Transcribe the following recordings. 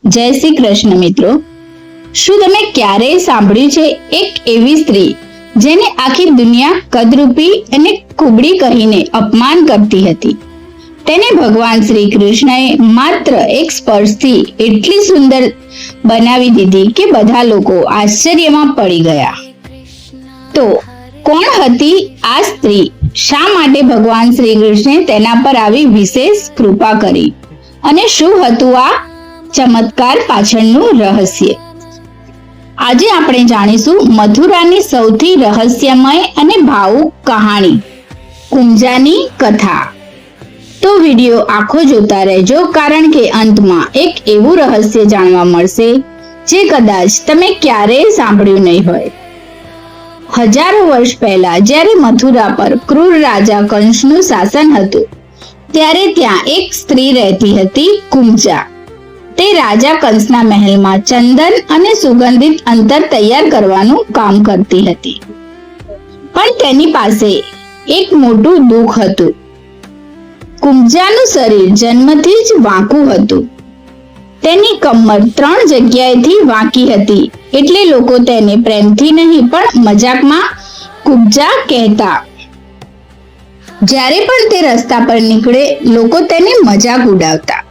જય શ્રી કૃષ્ણ મિત્રો. શું તમે ક્યારેય સાંભળ્યું છે એક એવી સ્ત્રી જેને આખી દુનિયા કદરૂપી અને કુબડી કહીને અપમાન કરતી હતી? તેને ભગવાન શ્રી કૃષ્ણએ માત્ર એક સ્પર્શથી એટલી સુંદર બનાવી દીધી કે બધા લોકો આશ્ચર્યમાં પડી ગયા. તો કોણ હતી આ સ્ત્રી? શા માટે ભગવાન શ્રી કૃષ્ણે તેના પર આવી વિશેષ કૃપા કરી? અને શું હતું આ ચમત્કાર પાછળનું રહસ્ય? આજે આપણે જાણીશું મથુરાની સૌથી રહસ્યમય અને ભાવુક કહાણી, કુંજાની કથા. તો વિડીયો આખો જોતા રહેજો, કારણ કે અંતમાં એક એવું રહસ્ય જાણવા મળશે જે કદાચ તમે ક્યારેય સાંભળ્યું નહીં હોય. હજારો વર્ષ પહેલા જ્યારે મથુરા પર ક્રૂર રાજા કંસનું શાસન હતું, ત્યારે ત્યાં એક સ્ત્રી રહેતી હતી, કુંજા. તે રાજા કંસના મહેલમાં ચંદન અને સુગંધિત અંતર તૈયાર કરવાનું કામ કરતી હતી. પણ તેની પાસે એક મોટું દુઃખ હતું. કુંજાનું શરીર જન્મથી જ વાંકું હતું. તેની કમર 3 જગ્યાએથી વાંકી હતી, એટલે લોકો તેને પ્રેમથી નહીં પણ મજાકમાં કુબ્જા કહેતા. જ્યારે પણ તે રસ્તા પર નીકળે, લોકો તેને મજાક ઉડાવતા.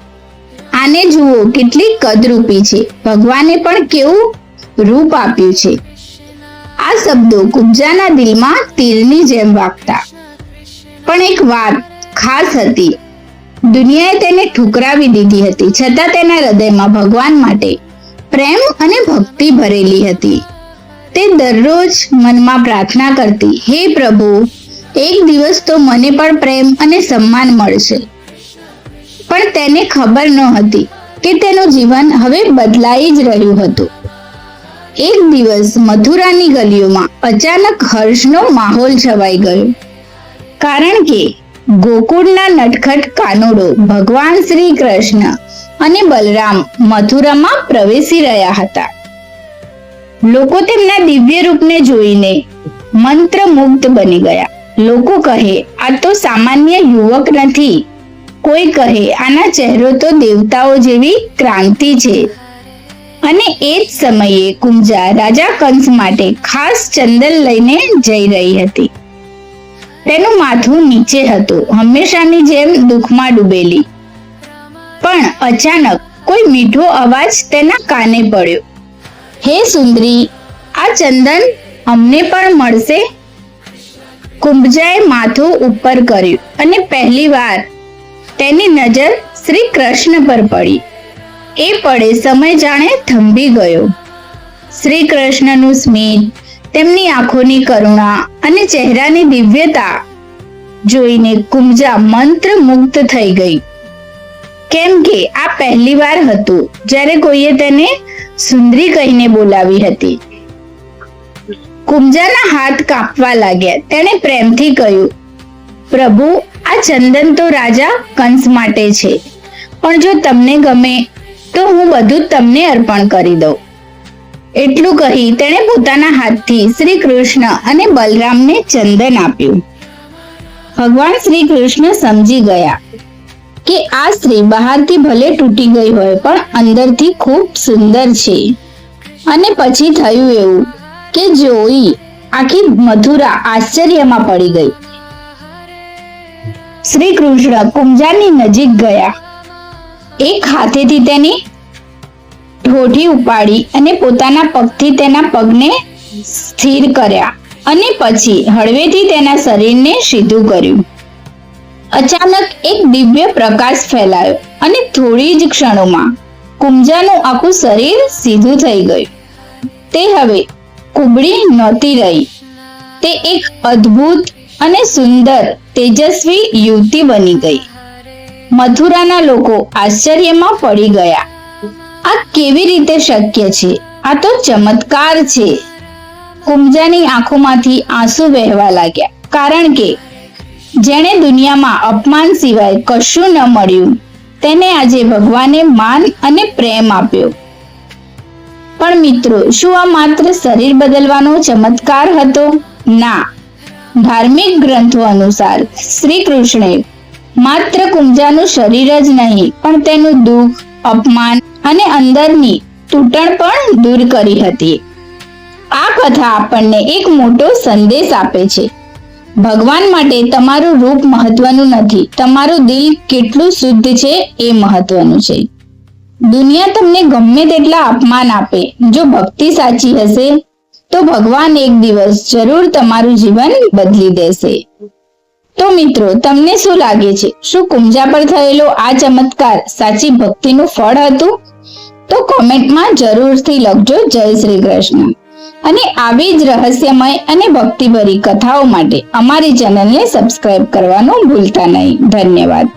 આને જુઓ, કેટલી કદરૂપી છે, ભગવાને પણ કેવું રૂપ આપ્યું છે. આ શબ્દો કુબ્જાના દિલમાં તીરની જેમ વાગતા. પણ એક વાત ખાસ હતી. દુનિયાએ તેને ઠુકરાવી દીધી હતી, છતાં તેના હૃદયમાં ભગવાન માટે પ્રેમ અને ભક્તિ ભરેલી હતી. તે દરરોજ મનમાં પ્રાર્થના કરતી, હે પ્રભુ, એક દિવસ તો મને પણ પ્રેમ અને સન્માન મળશે. પણ તેને ખબર નહોતી કે તેનું જીવન હવે બદલાઈ જ રહ્યું હતું. એક દિવસ મથુરાની ગલીઓમાં અચાનક હર્ષનો માહોલ છવાઈ ગયો, કારણ કે ગોકુળના નટખટ કાનુડો ભગવાન શ્રી કૃષ્ણ અને બલરામ મથુરામાં પ્રવેશી રહ્યા હતા. લોકો તેમના દિવ્ય રૂપને જોઈને મંત્રમુગ્ધ બની ગયા. લોકો કહે, આ તો સામાન્ય યુવક નથી. કોઈ કહે, આના ચહેરો તો દેવતાઓ જેવી ક્રાંતિ છે. અને એ જ સમયે કુંજા રાજા કંસ માટે ખાસ ચંદન લઈને જઈ રહી હતી. તેનું માથું નીચે હતું, હંમેશાની જેમ દુઃખમાં ડૂબેલી. પણ અચાનક કોઈ મીઠો અવાજ તેના કાને પડ્યો. હે સુંદરી, આ ચંદન અમને પણ મળશે? કુંજાએ માથું ઉપર કર્યું અને પહેલીવાર તેની નજર શ્રી કૃષ્ણ પર પડી. એ પળે સમય જાણે થંભી ગયો. શ્રી કૃષ્ણનું સ્મિત, તેમની આંખોની કરુણા અને ચહેરાની દિવ્યતા જોઈને કુંજા મંત્રમુગ્ધ થઈ ગઈ. કેમ કે આ પહેલીવાર હતું જ્યારે કોઈએ તેને સુંદરી કહીને બોલાવી હતી. કુંજાના હાથ કાંપવા લાગ્યા. તેણે પ્રેમથી કહ્યું, પ્રભુ, આ ચંદન તો રાજા કંસ માટે છે, પણ જો તમને ગમે તો હું બધું તમને અર્પણ કરી દઉં. એટલું કહી તેણે પોતાના હાથથી શ્રી કૃષ્ણ અને બલરામને ચંદન આપ્યું. ભગવાન શ્રી કૃષ્ણ સમજી ગયા કે આ સ્ત્રી બહારથી ભલે તૂટી ગઈ હોય, પણ અંદરથી ખૂબ સુંદર છે. અને પછી થયું એવું કે જોઈ આખી મથુરા આશ્ચર્યમાં પડી ગઈ. શ્રી કૃષ્ણ કુંજાની નજીક ગયા. એક હાથેથી તેની ઠોઠી ઉપાડી અને પોતાના પગથી તેના પગને સ્થિર કર્યા, અને પછી હળવેથી તેના શરીરને સીધું કર્યું. અચાનક એક દિવ્ય પ્રકાશ ફેલાયો અને થોડી જ ક્ષણોમાં કુંજાનું આખું શરીર સીધું થઈ ગયું. તે હવે કુબડી નહોતી રહી. તે એક અદ્ભુત અને સુંદર તેજસ્વી યુવતી બની ગઈ. મથુરાના લોકો આશ્ચર્યમાં પડી ગયા. આ કેવી રીતે શક્ય છે? આ તો ચમત્કાર છે. કુંજાની આંખોમાંથી આંસુ વહેવા લાગ્યા, કારણ કે જેણે દુનિયામાં અપમાન સિવાય કશું ન મળ્યું, તેને આજે ભગવાને માન અને પ્રેમ આપ્યો. પણ મિત્રો, શું આ માત્ર શરીર બદલવાનો ચમત્કાર હતો? ના. ધાર્મિક ગ્રંથો અનુસાર શ્રી કૃષ્ણે માત્ર કુંજાનું શરીર જ નહીં, પણ તેનું દુઃખ, અપમાન અને અંદરની તૂટણ પણ દૂર કરી હતી. આ કથા આપણને એક મોટો સંદેશ આપે છે. ભગવાન માટે તમારું રૂપ મહત્વનું નથી, તમારું દિલ કેટલું શુદ્ધ છે એ મહત્વનું છે. દુનિયા તમને ગમે તેટલા અપમાન આપે, જો ભક્તિ સાચી હશે તો ભગવાન એક દિવસ જરૂર તમારું જીવન બદલી દેશે. તો મિત્રો, તમને શું લાગે છે? શું કુંજા પર થયેલો આ ચમત્કાર સાચી ભક્તિનું ફળ હતું? તો કોમેન્ટમાં જરૂરથી લખજો જય શ્રી કૃષ્ણ. અને આવી જ રહસ્યમય અને ભક્તિભરી કથાઓ માટે અમારી ચેનલને સબસ્ક્રાઇબ કરવાનું ભૂલતા નહીં. ધન્યવાદ.